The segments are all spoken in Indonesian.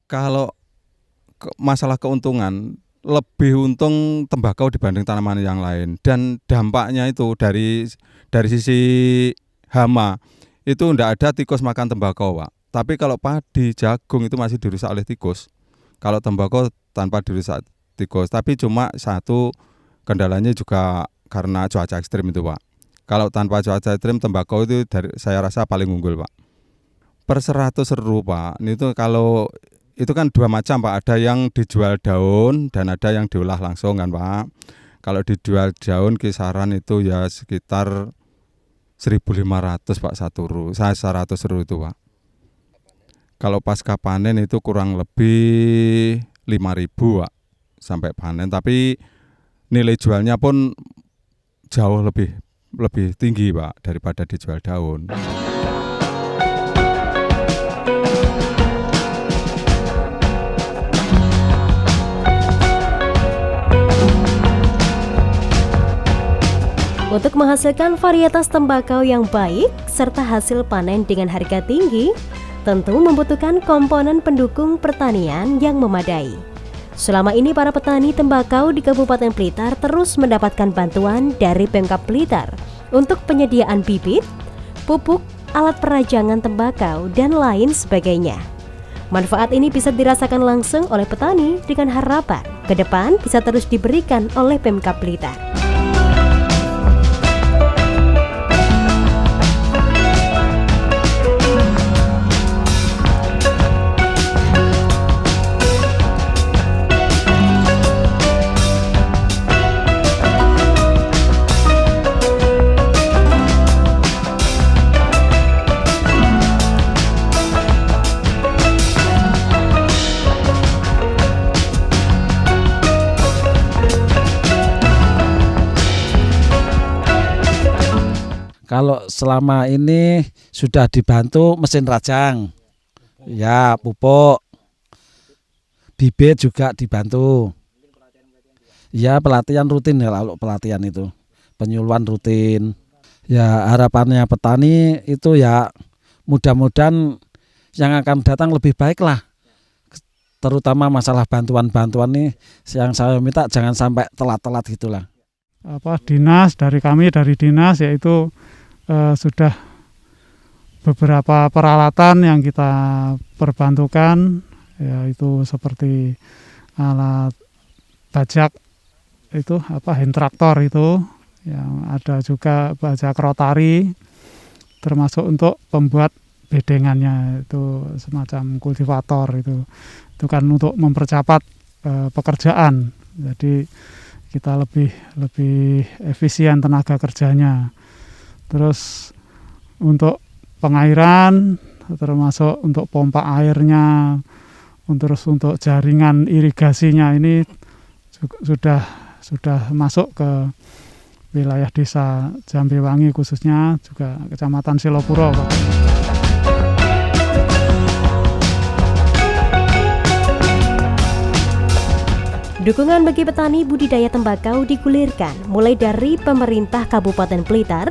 Kalau masalah keuntungan, lebih untung tembakau dibanding tanaman yang lain, dan dampaknya itu dari sisi hama itu ndak ada tikus makan tembakau, Pak. Tapi kalau padi, jagung itu masih dirusak oleh tikus. Kalau tembakau tanpa dirusak tikus, tapi cuma satu kendalanya juga karena cuaca ekstrim itu, Pak. Kalau tanpa cuaca ekstrim, tembakau itu saya rasa paling unggul, Pak. Per 100 seru, Pak. Itu kalau itu kan dua macam, Pak. Ada yang dijual daun dan ada yang diolah langsung kan, Pak. Kalau dijual daun kisaran itu ya sekitar 1.500, Pak, satu ru. Saya 100 ru itu, Pak. Kalau pasca panen itu kurang lebih 5.000, Pak, sampai panen. Tapi nilai jualnya pun jauh lebih lebih tinggi, Pak, daripada dijual daun. Untuk menghasilkan varietas tembakau yang baik serta hasil panen dengan harga tinggi, tentu membutuhkan komponen pendukung pertanian yang memadai. Selama ini para petani tembakau di Kabupaten Blitar terus mendapatkan bantuan dari Pemkab Blitar untuk penyediaan bibit, pupuk, alat perajangan tembakau, dan lain sebagainya. Manfaat ini bisa dirasakan langsung oleh petani dengan harapan ke depan bisa terus diberikan oleh Pemkab Blitar. Kalau selama ini sudah dibantu mesin rajang, ya pupuk, bibit juga dibantu. Ya pelatihan rutin ya, kalau pelatihan itu, penyuluhan rutin. Ya harapannya petani itu ya mudah-mudahan yang akan datang lebih baik lah. Terutama masalah bantuan-bantuan nih yang saya minta jangan sampai telat-telat gitulah. Dari dinas yaitu sudah beberapa peralatan yang kita perbantukan, yaitu seperti alat bajak itu hand traktor itu, yang ada juga bajak rotari, termasuk untuk pembuat bedengannya itu semacam kultivator itu kan untuk mempercepat pekerjaan, jadi kita lebih efisien tenaga kerjanya. Terus untuk pengairan, termasuk untuk pompa airnya, terus untuk jaringan irigasinya ini sudah masuk ke wilayah desa Jambewangi, khususnya juga Kecamatan Silopuro, Pak. Dukungan bagi petani budidaya tembakau digulirkan mulai dari pemerintah Kabupaten Blitar,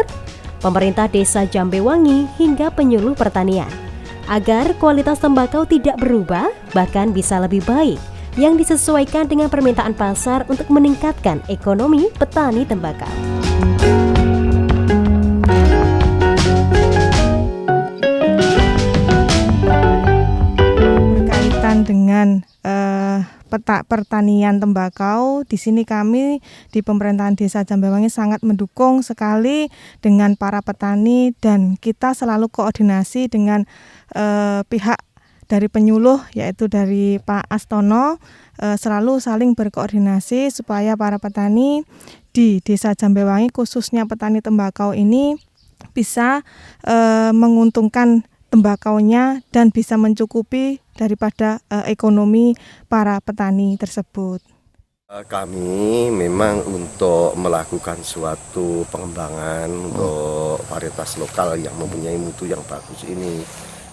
pemerintah desa Jambewangi, hingga penyuluh pertanian, agar kualitas tembakau tidak berubah, bahkan bisa lebih baik, yang disesuaikan dengan permintaan pasar untuk meningkatkan ekonomi petani tembakau. Berkaitan dengan pertanian tembakau, di sini kami di pemerintahan desa Jambewangi sangat mendukung sekali dengan para petani, dan kita selalu koordinasi dengan pihak dari penyuluh, yaitu dari Pak Astono, selalu saling berkoordinasi supaya para petani di desa Jambewangi, khususnya petani tembakau ini bisa menguntungkan tembakaunya dan bisa mencukupi daripada ekonomi para petani tersebut. Kami memang untuk melakukan suatu pengembangan untuk varietas lokal yang mempunyai mutu yang bagus ini,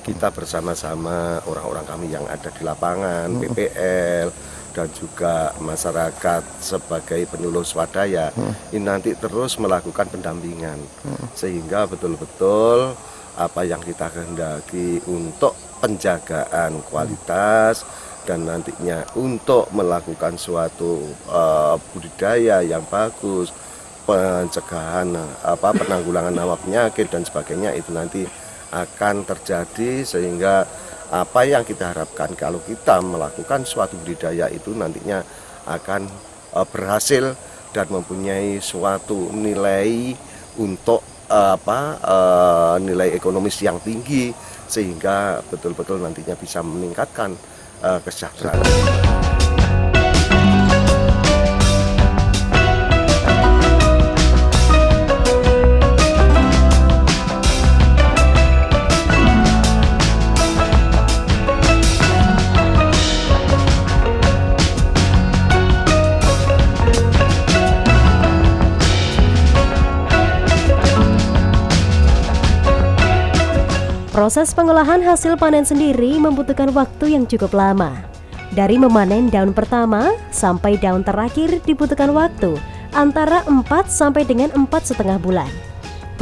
kita bersama-sama orang-orang kami yang ada di lapangan, PPL, dan juga masyarakat sebagai penyuluh swadaya, ini nanti terus melakukan pendampingan, sehingga betul-betul apa yang kita kehendaki untuk penjagaan kualitas, dan nantinya untuk melakukan suatu budidaya yang bagus, pencegahan penanggulangan hama penyakit dan sebagainya, itu nanti akan terjadi, sehingga apa yang kita harapkan kalau kita melakukan suatu budidaya itu nantinya akan berhasil dan mempunyai suatu nilai untuk nilai ekonomis yang tinggi, sehingga betul-betul nantinya bisa meningkatkan kesejahteraan. Proses pengolahan hasil panen sendiri membutuhkan waktu yang cukup lama. Dari memanen daun pertama sampai daun terakhir dibutuhkan waktu antara 4 sampai dengan 4,5 bulan.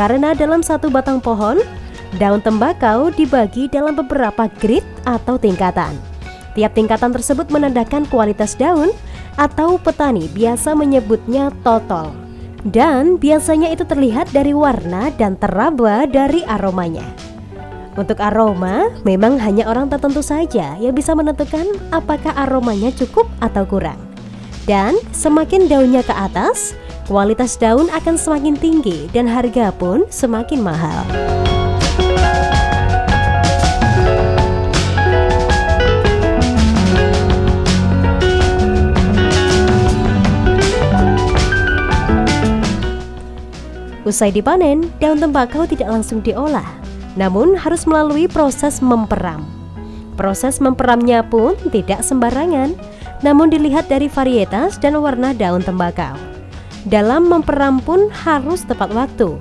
Karena dalam satu batang pohon, daun tembakau dibagi dalam beberapa grade atau tingkatan. Tiap tingkatan tersebut menandakan kualitas daun atau petani biasa menyebutnya totol. Dan biasanya itu terlihat dari warna dan teraba dari aromanya. Untuk aroma, memang hanya orang tertentu saja yang bisa menentukan apakah aromanya cukup atau kurang. Dan semakin daunnya ke atas, kualitas daun akan semakin tinggi dan harga pun semakin mahal. Usai dipanen, daun tembakau tidak langsung diolah, namun harus melalui proses memperam. Proses memperamnya pun tidak sembarangan, namun dilihat dari varietas dan warna daun tembakau. Dalam memperam pun harus tepat waktu.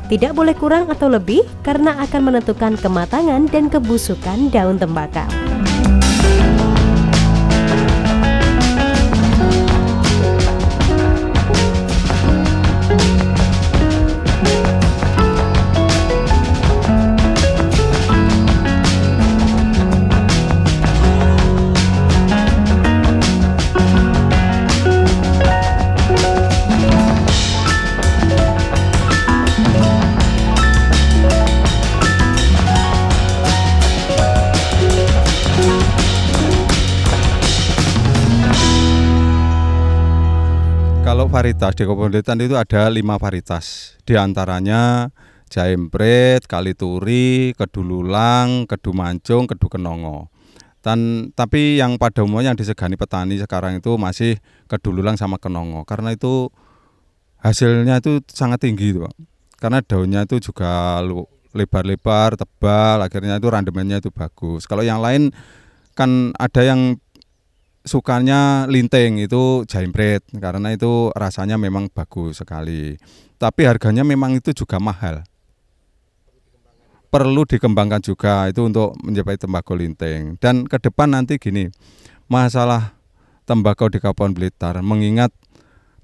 Tidak boleh kurang atau lebih karena akan menentukan kematangan dan kebusukan daun tembakau. Kalau varietas di Kabupaten Blitar itu ada 5 varietas. Di antaranya Jaimpret, Kalituri, Kedululang, Kedu Mancung, Kedu Kenongo. Tapi yang pada umumnya yang disegani petani sekarang itu masih Kedululang sama Kenongo. Karena itu hasilnya itu sangat tinggi itu, Pak. Karena daunnya itu juga lebar-lebar, tebal, akhirnya itu randemennya itu bagus. Kalau yang lain kan ada yang sukanya linting, itu Jaimpret karena itu rasanya memang bagus sekali. Tapi harganya memang itu juga mahal. Perlu dikembangkan juga itu untuk mencapai tembakau linting. Dan ke depan nanti gini, masalah tembakau di Kabupaten Blitar, mengingat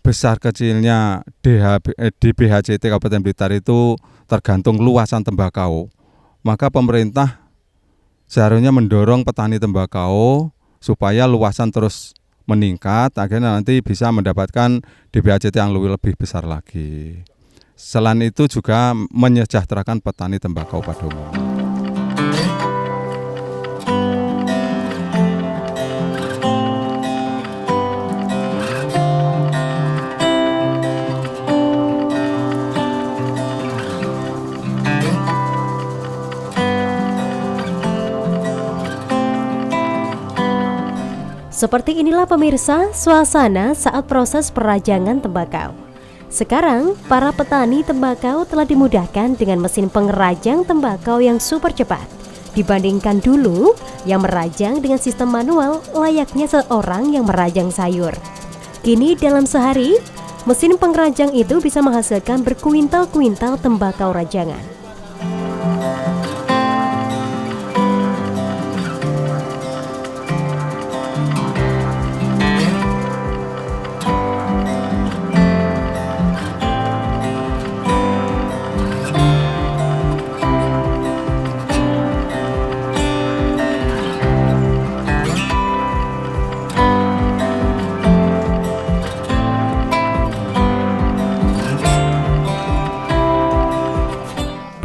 besar kecilnya di BHCT Kabupaten Blitar itu tergantung luasan tembakau. Maka pemerintah seharusnya mendorong petani tembakau supaya luasan terus meningkat, akhirnya nanti bisa mendapatkan DBHCT yang lebih besar lagi. Selain itu juga menyejahterakan petani tembakau pada umumnya. Seperti inilah pemirsa suasana saat proses perajangan tembakau. Sekarang, para petani tembakau telah dimudahkan dengan mesin pengerajang tembakau yang super cepat. Dibandingkan dulu yang merajang dengan sistem manual layaknya seorang yang merajang sayur. Kini dalam sehari, mesin pengerajang itu bisa menghasilkan berkuintal-kuintal tembakau rajangan.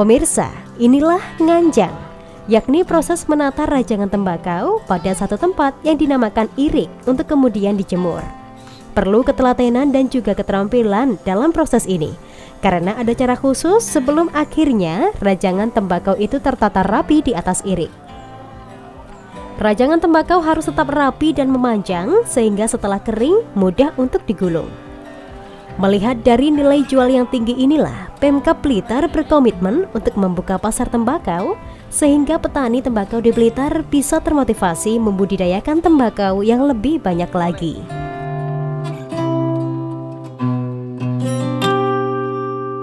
Pemirsa, inilah nganjang, yakni proses menata rajangan tembakau pada satu tempat yang dinamakan irik untuk kemudian dijemur. Perlu ketelatenan dan juga keterampilan dalam proses ini, karena ada cara khusus sebelum akhirnya rajangan tembakau itu tertata rapi di atas irik. Rajangan tembakau harus tetap rapi dan memanjang sehingga setelah kering mudah untuk digulung. Melihat dari nilai jual yang tinggi inilah, Pemkab Blitar berkomitmen untuk membuka pasar tembakau sehingga petani tembakau di Blitar bisa termotivasi membudidayakan tembakau yang lebih banyak lagi.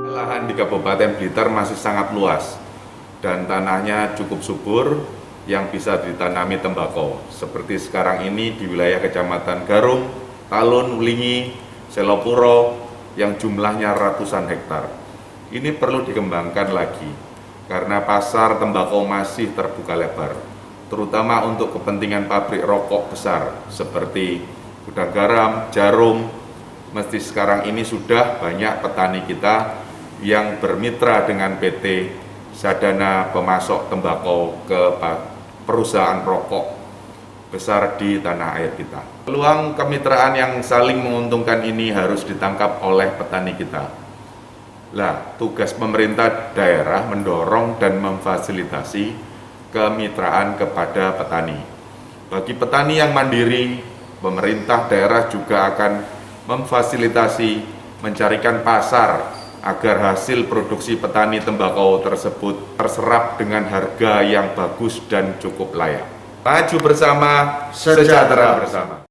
Lahan di Kabupaten Blitar masih sangat luas dan tanahnya cukup subur yang bisa ditanami tembakau. Seperti sekarang ini di wilayah Kecamatan Garung, Talun, Wlingi, Selopuro yang jumlahnya ratusan hektar. Ini perlu dikembangkan lagi karena pasar tembakau masih terbuka lebar, terutama untuk kepentingan pabrik rokok besar seperti Gudang Garam, Jarum. Mesti sekarang ini sudah banyak petani kita yang bermitra dengan PT Sadana pemasok tembakau ke perusahaan rokok besar di tanah air kita. Peluang kemitraan yang saling menguntungkan ini harus ditangkap oleh petani kita. Lah, tugas pemerintah daerah mendorong dan memfasilitasi kemitraan kepada petani. Bagi petani yang mandiri, pemerintah daerah juga akan memfasilitasi mencarikan pasar agar hasil produksi petani tembakau tersebut terserap dengan harga yang bagus dan cukup layak. Maju bersama, sejahtera bersama.